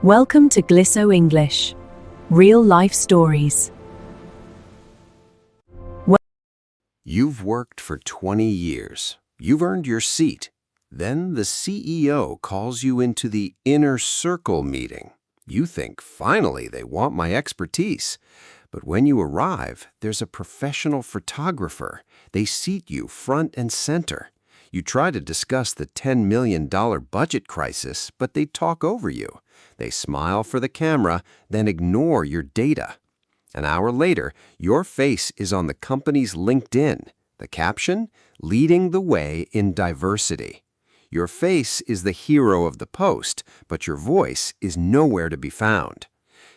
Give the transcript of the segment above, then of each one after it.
Welcome to Glisso English. Real life stories. You've worked for 20 years. You've earned your seat. Then the CEO calls you into the inner circle meeting. You think, finally, they want my expertise. But when you arrive, there's a professional photographer. They seat you front and center. You try to discuss the $10 million budget crisis, but they talk over you. They smile for the camera, then ignore your data. An hour later, your face is on the company's LinkedIn. The caption, "Leading the Way in Diversity." Your face is the hero of the post, but your voice is nowhere to be found.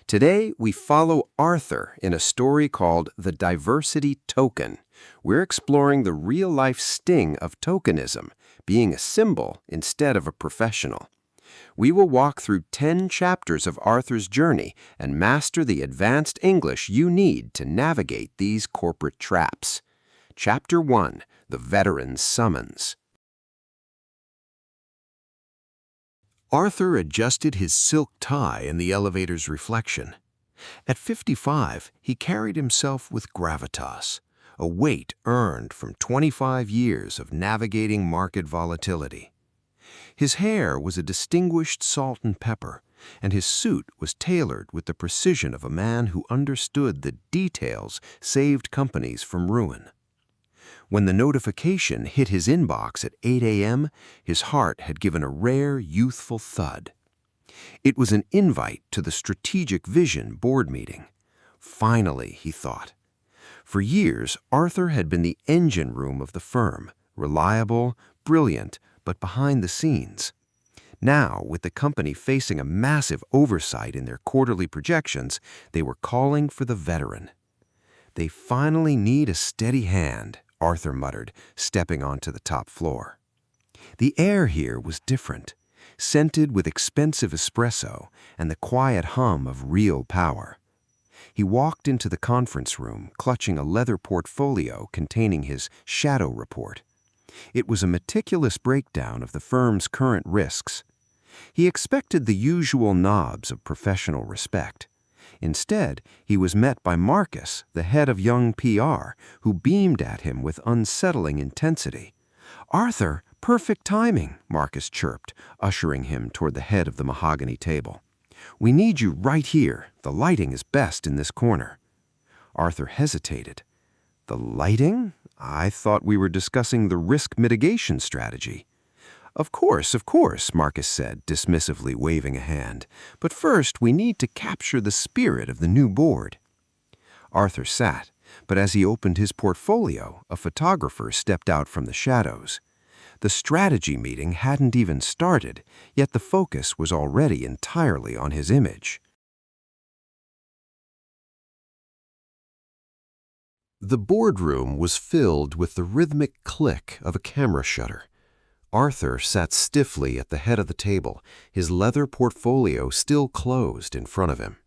Today, we follow Arthur in a story called The Diversity Token. We're exploring the real-life sting of tokenism, being a symbol instead of a professional. We will walk through 10 chapters of Arthur's journey and master the advanced English you need to navigate these corporate traps. Chapter 1, The Veteran's Summons. Arthur adjusted his silk tie in the elevator's reflection. At 55, he carried himself with gravitas, a weight earned from 25 years of navigating market volatility. His hair was a distinguished salt and pepper, and his suit was tailored with the precision of a man who understood the details saved companies from ruin. When the notification hit his inbox at 8 a.m., his heart had given a rare, youthful thud. It was an invite to the Strategic Vision board meeting. Finally, he thought. For years, Arthur had been the engine room of the firm, reliable, brilliant, but behind the scenes. Now, with the company facing a massive oversight in their quarterly projections, they were calling for the veteran. "They finally need a steady hand," Arthur muttered, stepping onto the top floor. The air here was different, scented with expensive espresso and the quiet hum of real power. He walked into the conference room, clutching a leather portfolio containing his shadow report. It was a meticulous breakdown of the firm's current risks. He expected the usual knobs of professional respect. Instead, he was met by Marcus, the head of Young PR, who beamed at him with unsettling intensity. "Arthur, perfect timing," Marcus chirped, ushering him toward the head of the mahogany table. "We need you right here. The lighting is best in this corner." Arthur hesitated. "The lighting? I thought we were discussing the risk mitigation strategy." Of course, Marcus said, dismissively waving a hand. "But first, we need to capture the spirit of the new board." Arthur sat, but as he opened his portfolio, a photographer stepped out from the shadows. The strategy meeting hadn't even started, yet the focus was already entirely on his image. The boardroom was filled with the rhythmic click of a camera shutter. Arthur sat stiffly at the head of the table, his leather portfolio still closed in front of him.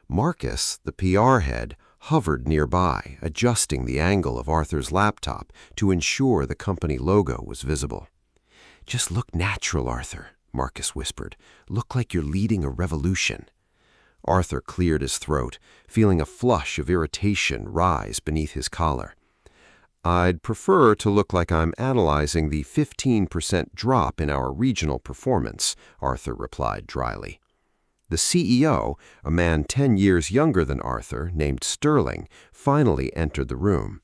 Marcus, the PR head, hovered nearby, adjusting the angle of Arthur's laptop to ensure the company logo was visible. "Just look natural, Arthur," Marcus whispered. "Look like you're leading a revolution." Arthur cleared his throat, feeling a flush of irritation rise beneath his collar. "I'd prefer to look like I'm analyzing the 15% drop in our regional performance," Arthur replied dryly. The CEO, a man 10 years younger than Arthur, named Sterling, finally entered the room.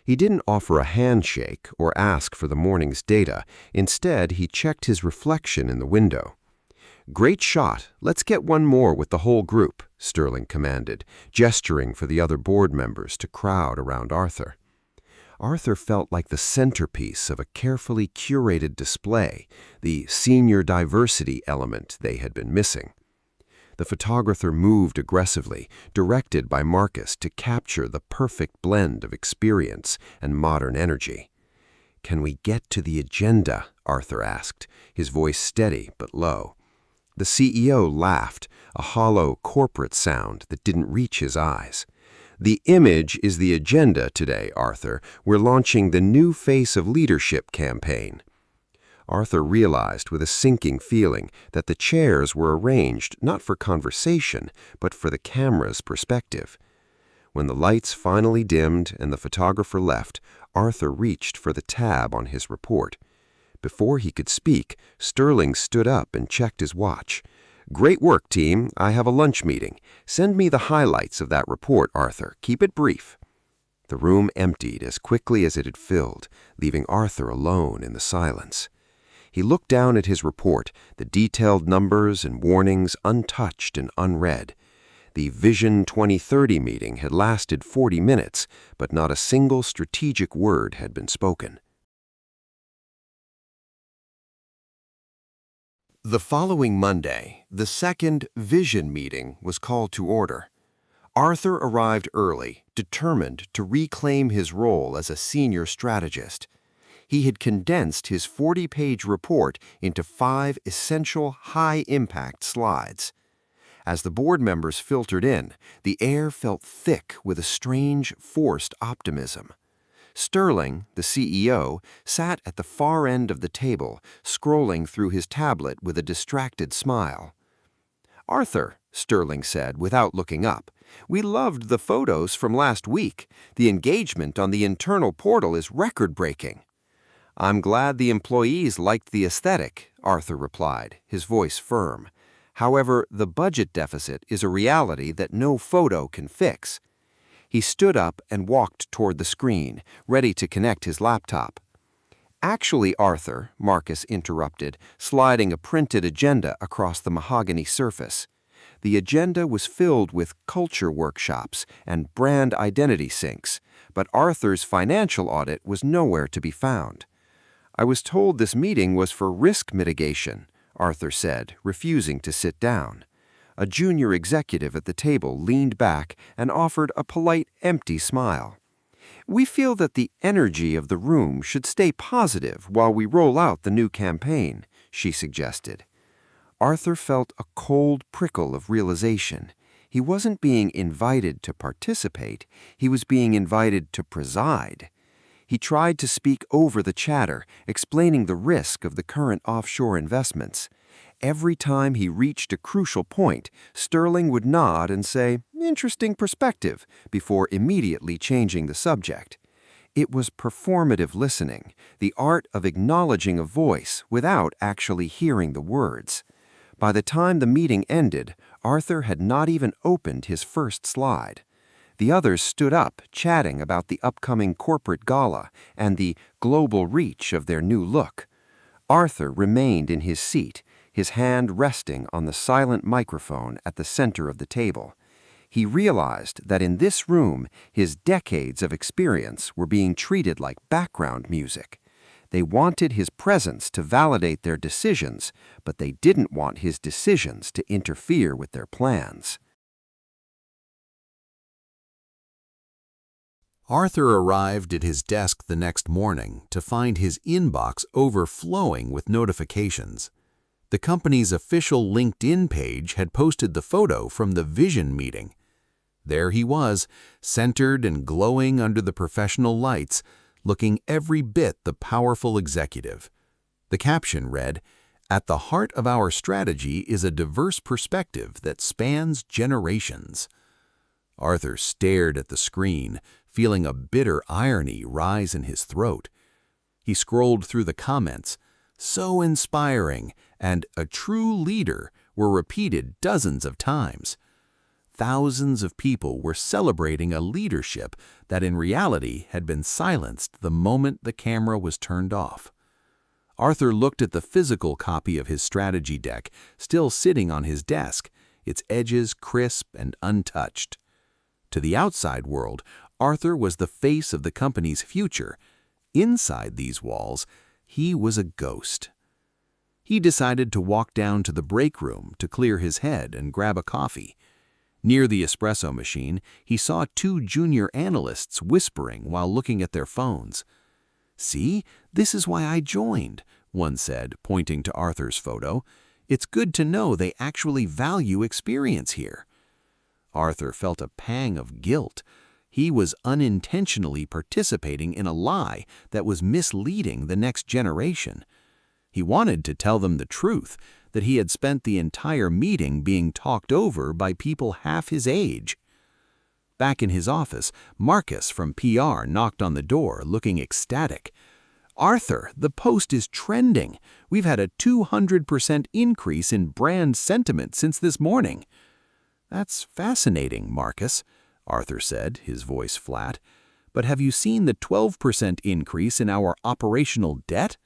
He didn't offer a handshake or ask for the morning's data. Instead, he checked his reflection in the window. "Great shot. Let's get one more with the whole group," Sterling commanded, gesturing for the other board members to crowd around Arthur. Arthur felt like the centerpiece of a carefully curated display, the senior diversity element they had been missing. The photographer moved aggressively, directed by Marcus to capture the perfect blend of experience and modern energy. "Can we get to the agenda?" Arthur asked, his voice steady but low. The CEO laughed, a hollow corporate sound that didn't reach his eyes. "The image is the agenda today, Arthur. We're launching the New Face of Leadership campaign." Arthur realized with a sinking feeling that the chairs were arranged not for conversation, but for the camera's perspective. When the lights finally dimmed and the photographer left, Arthur reached for the tab on his report. Before he could speak, Sterling stood up and checked his watch. "Great work, team. I have a lunch meeting. Send me the highlights of that report, Arthur. Keep it brief." The room emptied as quickly as it had filled, leaving Arthur alone in the silence. He looked down at his report, the detailed numbers and warnings untouched and unread. The Vision 2030 meeting had lasted 40 minutes, but not a single strategic word had been spoken. The following Monday, the second Vision meeting was called to order. Arthur arrived early, determined to reclaim his role as a senior strategist. He had condensed his 40-page report into 5 essential high-impact slides. As the board members filtered in, the air felt thick with a strange, forced optimism. Sterling, the CEO, sat at the far end of the table, scrolling through his tablet with a distracted smile. "Arthur," Sterling said without looking up, "we loved the photos from last week. The engagement on the internal portal is record-breaking." "I'm glad the employees liked the aesthetic," Arthur replied, his voice firm. "However, the budget deficit is a reality that no photo can fix." He stood up and walked toward the screen, ready to connect his laptop. "Actually, Arthur," Marcus interrupted, sliding a printed agenda across the mahogany surface. The agenda was filled with culture workshops and brand identity syncs, but Arthur's financial audit was nowhere to be found. "I was told this meeting was for risk mitigation," Arthur said, refusing to sit down. A junior executive at the table leaned back and offered a polite, empty smile. "We feel that the energy of the room should stay positive while we roll out the new campaign," she suggested. Arthur felt a cold prickle of realization. He wasn't being invited to participate, he was being invited to preside. He tried to speak over the chatter, explaining the risk of the current offshore investments. Every time he reached a crucial point, Sterling would nod and say, "Interesting perspective," before immediately changing the subject. It was performative listening, the art of acknowledging a voice without actually hearing the words. By the time the meeting ended, Arthur had not even opened his first slide. The others stood up, chatting about the upcoming corporate gala and the global reach of their new look. Arthur remained in his seat, his hand resting on the silent microphone at the center of the table. He realized that in this room, his decades of experience were being treated like background music. They wanted his presence to validate their decisions, but they didn't want his decisions to interfere with their plans. Arthur arrived at his desk the next morning to find his inbox overflowing with notifications. The company's official LinkedIn page had posted the photo from the Vision meeting. There he was, centered and glowing under the professional lights, looking every bit the powerful executive. The caption read, "At the heart of our strategy is a diverse perspective that spans generations." Arthur stared at the screen, feeling a bitter irony rise in his throat. He scrolled through the comments. "So inspiring" and "a true leader" were repeated dozens of times. Thousands of people were celebrating a leadership that in reality had been silenced the moment the camera was turned off. Arthur looked at the physical copy of his strategy deck, still sitting on his desk, its edges crisp and untouched. To the outside world, Arthur was the face of the company's future. Inside these walls, he was a ghost. He decided to walk down to the break room to clear his head and grab a coffee. Near the espresso machine, he saw 2 junior analysts whispering while looking at their phones. "See, this is why I joined," one said, pointing to Arthur's photo. "It's good to know they actually value experience here." Arthur felt a pang of guilt. He was unintentionally participating in a lie that was misleading the next generation. He wanted to tell them the truth, that he had spent the entire meeting being talked over by people half his age. Back in his office, Marcus from PR knocked on the door, looking ecstatic. "Arthur, the post is trending. We've had a 200% increase in brand sentiment since this morning." "That's fascinating, Marcus," Arthur said, his voice flat. "But have you seen the 12% increase in our operational debt?"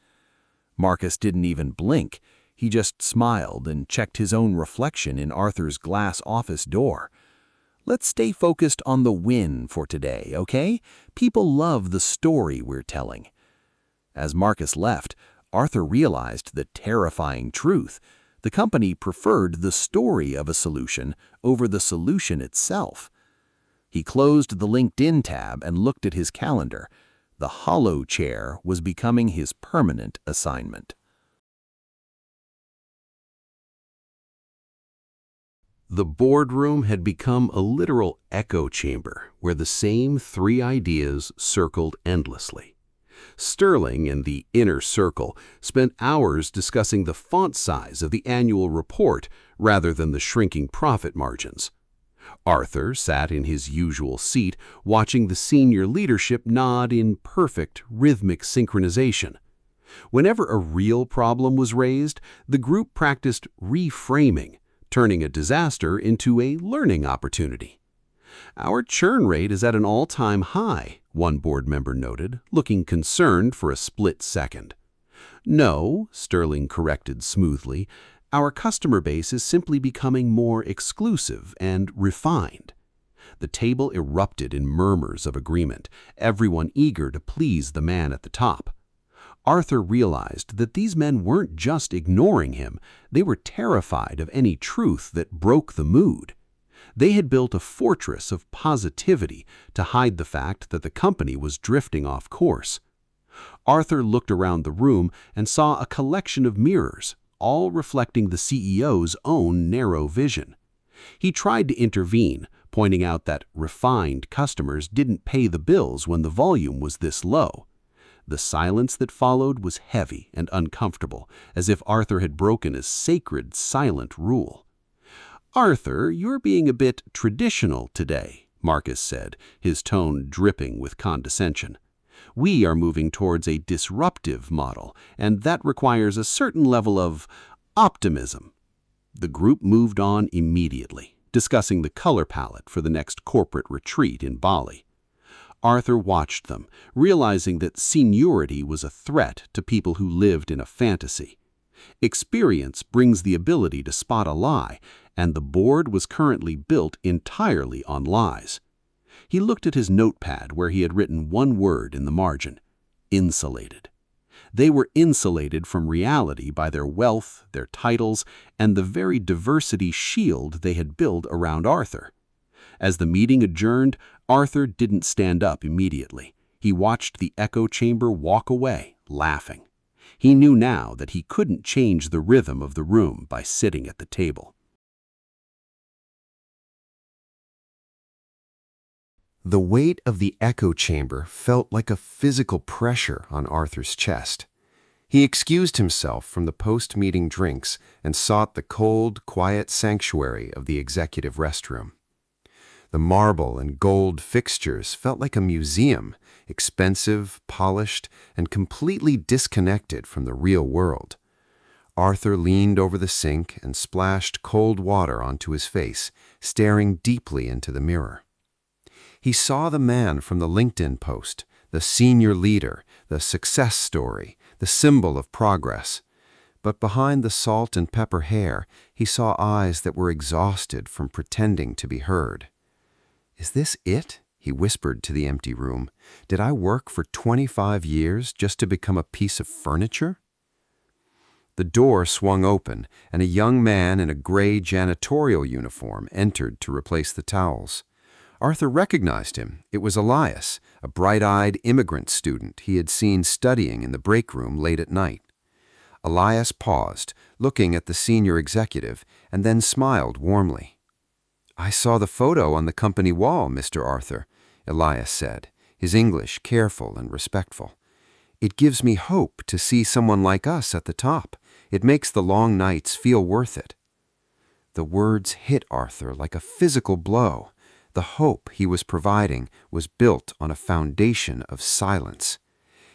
Marcus didn't even blink. He just smiled and checked his own reflection in Arthur's glass office door. "Let's stay focused on the win for today, okay? People love the story we're telling." As Marcus left, Arthur realized the terrifying truth. The company preferred the story of a solution over the solution itself. He closed the LinkedIn tab and looked at his calendar. The hollow chair was becoming his permanent assignment. The boardroom had become a literal echo chamber where the same three ideas circled endlessly. Sterling and the inner circle spent hours discussing the font size of the annual report rather than the shrinking profit margins. Arthur sat in his usual seat watching the senior leadership nod in perfect rhythmic synchronization. Whenever a real problem was raised, the group practiced reframing, turning a disaster into a learning opportunity. "Our churn rate is at an all-time high," one board member noted, looking concerned for a split second. "No," Sterling corrected smoothly, "our customer base is simply becoming more exclusive and refined." The table erupted in murmurs of agreement, everyone eager to please the man at the top. Arthur realized that these men weren't just ignoring him, they were terrified of any truth that broke the mood. They had built a fortress of positivity to hide the fact that the company was drifting off course. Arthur looked around the room and saw a collection of mirrors, all reflecting the CEO's own narrow vision. He tried to intervene, pointing out that refined customers didn't pay the bills when the volume was this low. The silence that followed was heavy and uncomfortable, as if Arthur had broken a sacred, silent rule. "Arthur, you're being a bit traditional today," Marcus said, his tone dripping with condescension. "We are moving towards a disruptive model, and that requires a certain level of optimism." The group moved on immediately, discussing the color palette for the next corporate retreat in Bali. Arthur watched them, realizing that seniority was a threat to people who lived in a fantasy. Experience brings the ability to spot a lie, and the board was currently built entirely on lies. He looked at his notepad where he had written one word in the margin: insulated. They were insulated from reality by their wealth, their titles, and the very diversity shield they had built around Arthur. As the meeting adjourned, Arthur didn't stand up immediately. He watched the echo chamber walk away, laughing. He knew now that he couldn't change the rhythm of the room by sitting at the table. The weight of the echo chamber felt like a physical pressure on Arthur's chest. He excused himself from the post-meeting drinks and sought the cold, quiet sanctuary of the executive restroom. The marble and gold fixtures felt like a museum, expensive, polished, and completely disconnected from the real world. Arthur leaned over the sink and splashed cold water onto his face, staring deeply into the mirror. He saw the man from the LinkedIn post, the senior leader, the success story, the symbol of progress. But behind the salt and pepper hair, he saw eyes that were exhausted from pretending to be heard. "Is this it?" he whispered to the empty room. "Did I work for 25 years just to become a piece of furniture?" The door swung open, and a young man in a gray janitorial uniform entered to replace the towels. Arthur recognized him. It was Elias, a bright-eyed immigrant student he had seen studying in the break room late at night. Elias paused, looking at the senior executive, and then smiled warmly. "I saw the photo on the company wall, Mr. Arthur," Elias said, his English careful and respectful. It gives me hope to see someone like us at the top. It makes the long nights feel worth it." The words hit Arthur like a physical blow. The hope he was providing was built on a foundation of silence.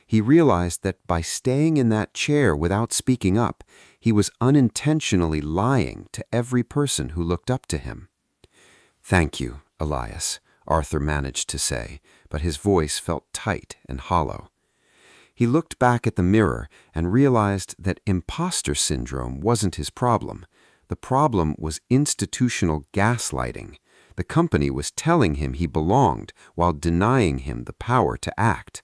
He realized that by staying in that chair without speaking up, he was unintentionally lying to every person who looked up to him. "Thank you, Elias," Arthur managed to say, but his voice felt tight and hollow. He looked back at the mirror and realized that imposter syndrome wasn't his problem. The problem was institutional gaslighting. The company was telling him he belonged while denying him the power to act.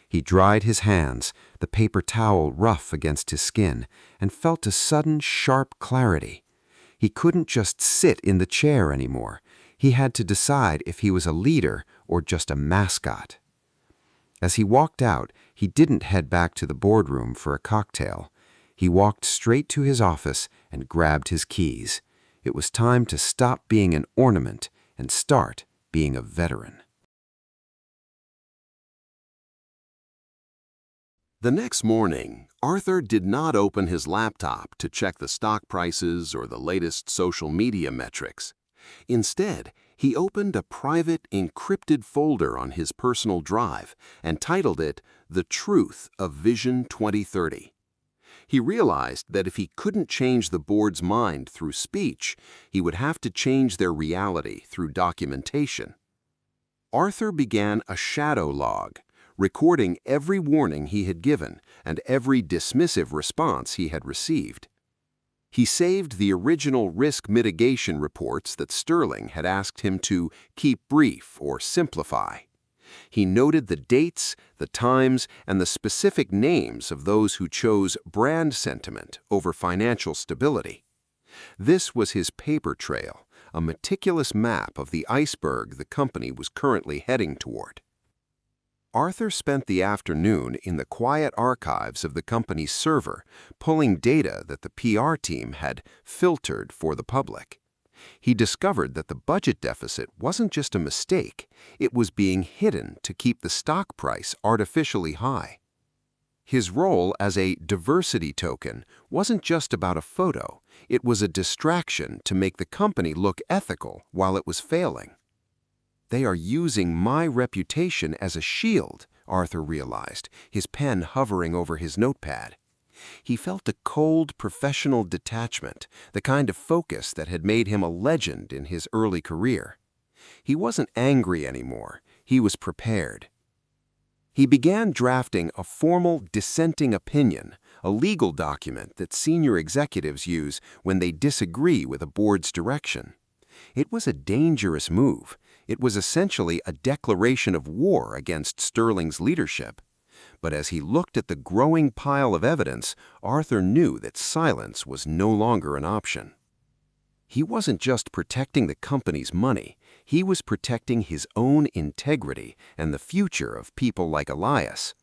He dried his hands, the paper towel rough against his skin, and felt a sudden sharp clarity. He couldn't just sit in the chair anymore. He had to decide if he was a leader or just a mascot. As he walked out, he didn't head back to the boardroom for a cocktail. He walked straight to his office and grabbed his keys. It was time to stop being an ornament and start being a veteran. The next morning, Arthur did not open his laptop to check the stock prices or the latest social media metrics. Instead, he opened a private, encrypted folder on his personal drive and titled it "The Truth of Vision 2030." He realized that if he couldn't change the board's mind through speech, he would have to change their reality through documentation. Arthur began a shadow log, recording every warning he had given and every dismissive response he had received. He saved the original risk mitigation reports that Sterling had asked him to keep brief or simplify. He noted the dates, the times, and the specific names of those who chose brand sentiment over financial stability. This was his paper trail, a meticulous map of the iceberg the company was currently heading toward. Arthur spent the afternoon in the quiet archives of the company's server, pulling data that the PR team had filtered for the public. He discovered that the budget deficit wasn't just a mistake, it was being hidden to keep the stock price artificially high. His role as a diversity token wasn't just about a photo, it was a distraction to make the company look ethical while it was failing. "They are using my reputation as a shield," Arthur realized, his pen hovering over his notepad. He felt a cold, professional detachment, the kind of focus that had made him a legend in his early career. He wasn't angry anymore, he was prepared. He began drafting a formal dissenting opinion, a legal document that senior executives use when they disagree with a board's direction. It was a dangerous move. It was essentially a declaration of war against Sterling's leadership. But as he looked at the growing pile of evidence, Arthur knew that silence was no longer an option. He wasn't just protecting the company's money, he was protecting his own integrity and the future of people like Elias.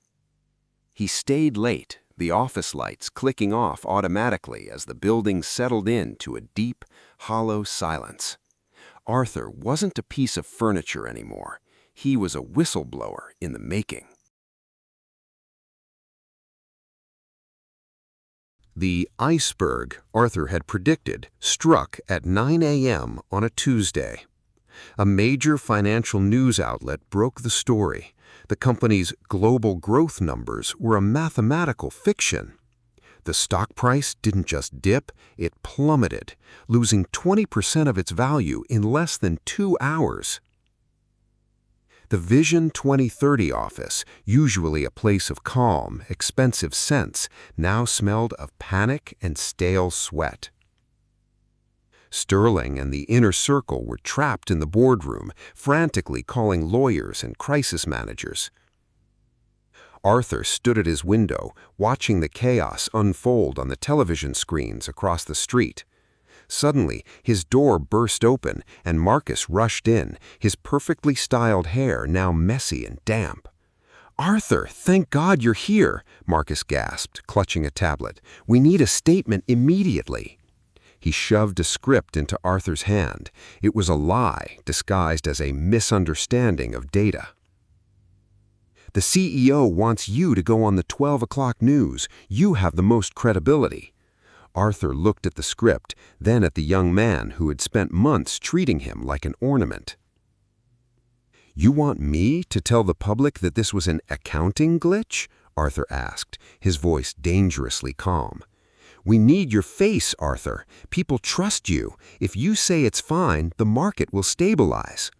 He stayed late, the office lights clicking off automatically as the building settled into a deep, hollow silence. Arthur wasn't a piece of furniture anymore. He was a whistleblower in the making. The iceberg Arthur had predicted struck at 9 a.m. on a Tuesday. A major financial news outlet broke the story. The company's global growth numbers were a mathematical fiction. The stock price didn't just dip, it plummeted, losing 20% of its value in less than 2 hours. The Vision 2030 office, usually a place of calm, expensive scents, now smelled of panic and stale sweat. Sterling and the inner circle were trapped in the boardroom, frantically calling lawyers and crisis managers. Arthur stood at his window, watching the chaos unfold on the television screens across the street. Suddenly, his door burst open, and Marcus rushed in, his perfectly styled hair now messy and damp. "Arthur, thank God you're here," Marcus gasped, clutching a tablet. "We need a statement immediately." He shoved a script into Arthur's hand. It was a lie, disguised as a misunderstanding of data. The CEO wants you to go on the 12 o'clock news. You have the most credibility." Arthur looked at the script, then at the young man who had spent months treating him like an ornament. "You want me to tell the public that this was an accounting glitch?" Arthur asked, his voice dangerously calm. "We need your face, Arthur. People trust you. If you say it's fine, the market will stabilize."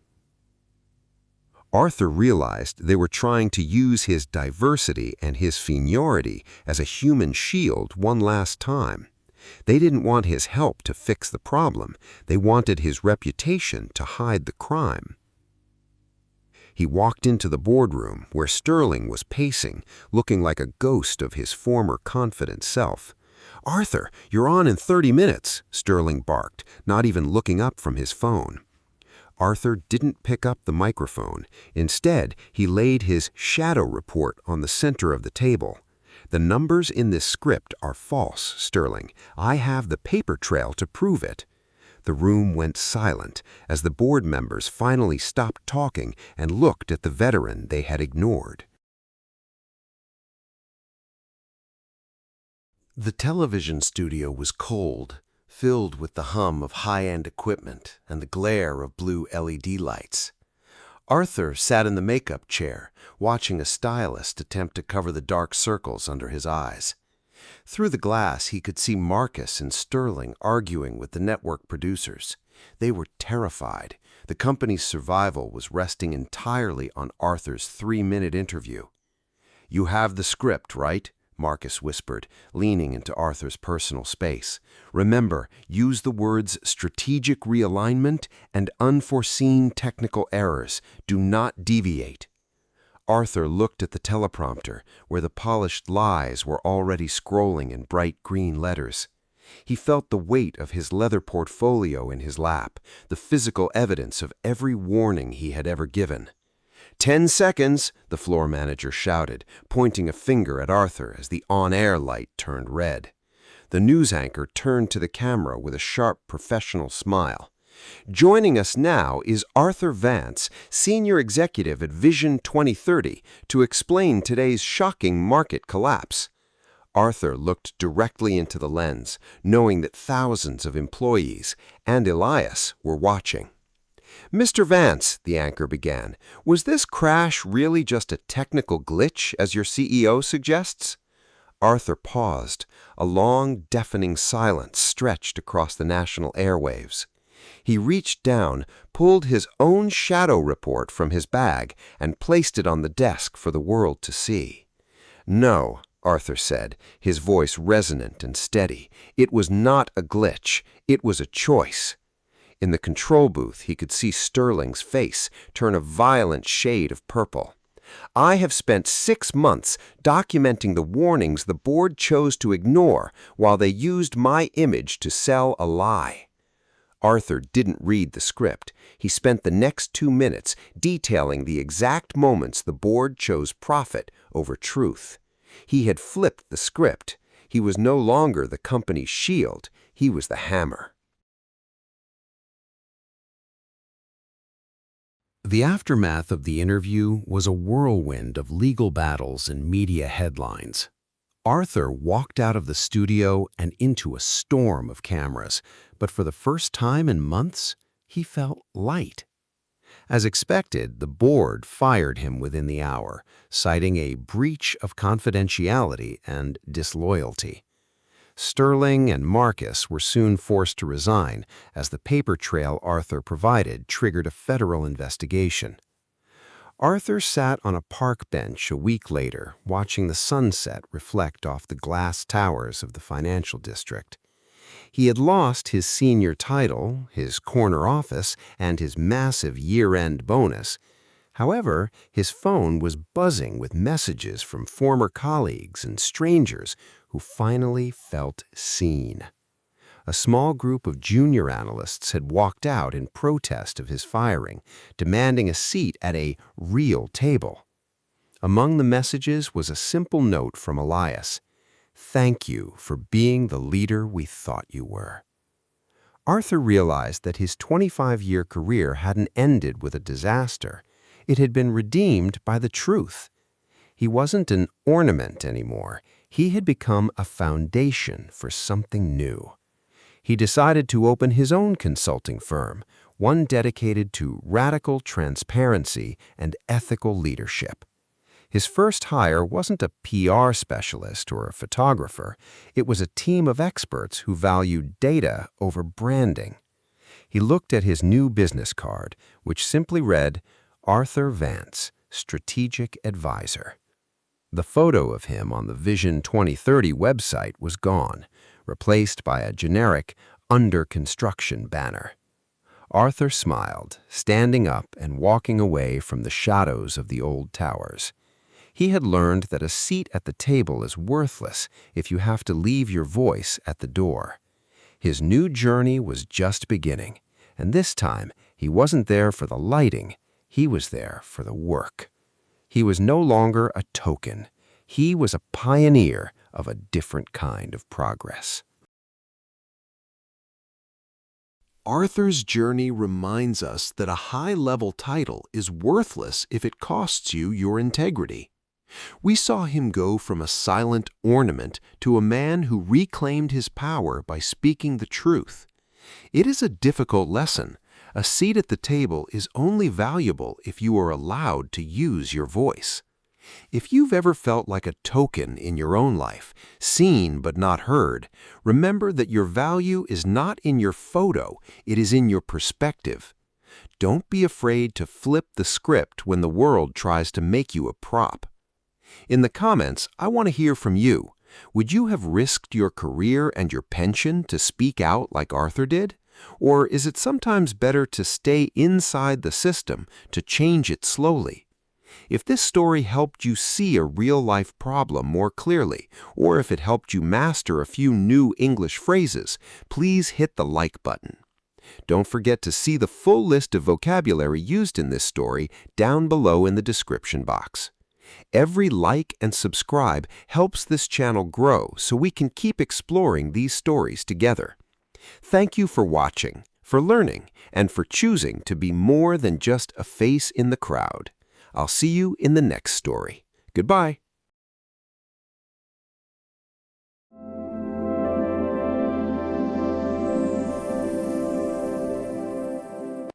Arthur realized they were trying to use his diversity and his seniority as a human shield one last time. They didn't want his help to fix the problem. They wanted his reputation to hide the crime. He walked into the boardroom where Sterling was pacing, looking like a ghost of his former confident self. "Arthur, you're on in 30 minutes," Sterling barked, not even looking up from his phone. Arthur didn't pick up the microphone. Instead, he laid his shadow report on the center of the table. "The numbers in this script are false, Sterling. I have the paper trail to prove it." The room went silent as the board members finally stopped talking and looked at the veteran they had ignored. The television studio was cold, filled with the hum of high-end equipment and the glare of blue LED lights. Arthur sat in the makeup chair, watching a stylist attempt to cover the dark circles under his eyes. Through the glass, he could see Marcus and Sterling arguing with the network producers. They were terrified. The company's survival was resting entirely on Arthur's 3-minute interview. "You have the script, right?" Marcus whispered, leaning into Arthur's personal space. "Remember, use the words strategic realignment and unforeseen technical errors. Do not deviate." Arthur looked at the teleprompter, where the polished lies were already scrolling in bright green letters. He felt the weight of his leather portfolio in his lap, the physical evidence of every warning he had ever given. 10 seconds, the floor manager shouted, pointing a finger at Arthur as the on-air light turned red. The news anchor turned to the camera with a sharp professional smile. "Joining us now is Arthur Vance, Senior Executive at Vision 2030, to explain today's shocking market collapse." Arthur looked directly into the lens, knowing that thousands of employees and Elias were watching. "Mr. Vance," the anchor began, "was this crash really just a technical glitch, as your CEO suggests?" Arthur paused. A long, deafening silence stretched across the national airwaves. He reached down, pulled his own shadow report from his bag, and placed it on the desk for the world to see. "No," Arthur said, his voice resonant and steady. "It was not a glitch. It was a choice." In the control booth, he could see Sterling's face turn a violent shade of purple. "I have spent 6 months documenting the warnings the board chose to ignore while they used my image to sell a lie." Arthur didn't read the script. He spent the next 2 minutes detailing the exact moments the board chose profit over truth. He had flipped the script. He was no longer the company's shield. He was the hammer. The aftermath of the interview was a whirlwind of legal battles and media headlines. Arthur walked out of the studio and into a storm of cameras, but for the first time in months, he felt light. As expected, the board fired him within the hour, citing a breach of confidentiality and disloyalty. Sterling and Marcus were soon forced to resign, as the paper trail Arthur provided triggered a federal investigation. Arthur sat on a park bench a week later, watching the sunset reflect off the glass towers of the financial district. He had lost his senior title, his corner office, and his massive year-end bonus. However, his phone was buzzing with messages from former colleagues and strangers who finally felt seen. A small group of junior analysts had walked out in protest of his firing, demanding a seat at a real table. Among the messages was a simple note from Elias: "Thank you for being the leader we thought you were." Arthur realized that his 25-year career hadn't ended with a disaster. It had been redeemed by the truth. He wasn't an ornament anymore. He had become a foundation for something new. He decided to open his own consulting firm, one dedicated to radical transparency and ethical leadership. His first hire wasn't a PR specialist or a photographer. It was a team of experts who valued data over branding. He looked at his new business card, which simply read, Arthur Vance, Strategic Advisor. The photo of him on the Vision 2030 website was gone, replaced by a generic under construction banner. Arthur smiled, standing up and walking away from the shadows of the old towers. He had learned that a seat at the table is worthless if you have to leave your voice at the door. His new journey was just beginning, and this time he wasn't there for the lighting, he was there for the work. He was no longer a token. He was a pioneer of a different kind of progress. Arthur's journey reminds us that a high-level title is worthless if it costs you your integrity. We saw him go from a silent ornament to a man who reclaimed his power by speaking the truth. It is a difficult lesson. A seat at the table is only valuable if you are allowed to use your voice. If you've ever felt like a token in your own life, seen but not heard, remember that your value is not in your photo, it is in your perspective. Don't be afraid to flip the script when the world tries to make you a prop. In the comments, I want to hear from you. Would you have risked your career and your pension to speak out like Arthur did? Or is it sometimes better to stay inside the system, to change it slowly? If this story helped you see a real-life problem more clearly, or if it helped you master a few new English phrases, please hit the like button. Don't forget to see the full list of vocabulary used in this story down below in the description box. Every like and subscribe helps this channel grow so we can keep exploring these stories together. Thank you for watching, for learning, and for choosing to be more than just a face in the crowd. I'll see you in the next story. Goodbye.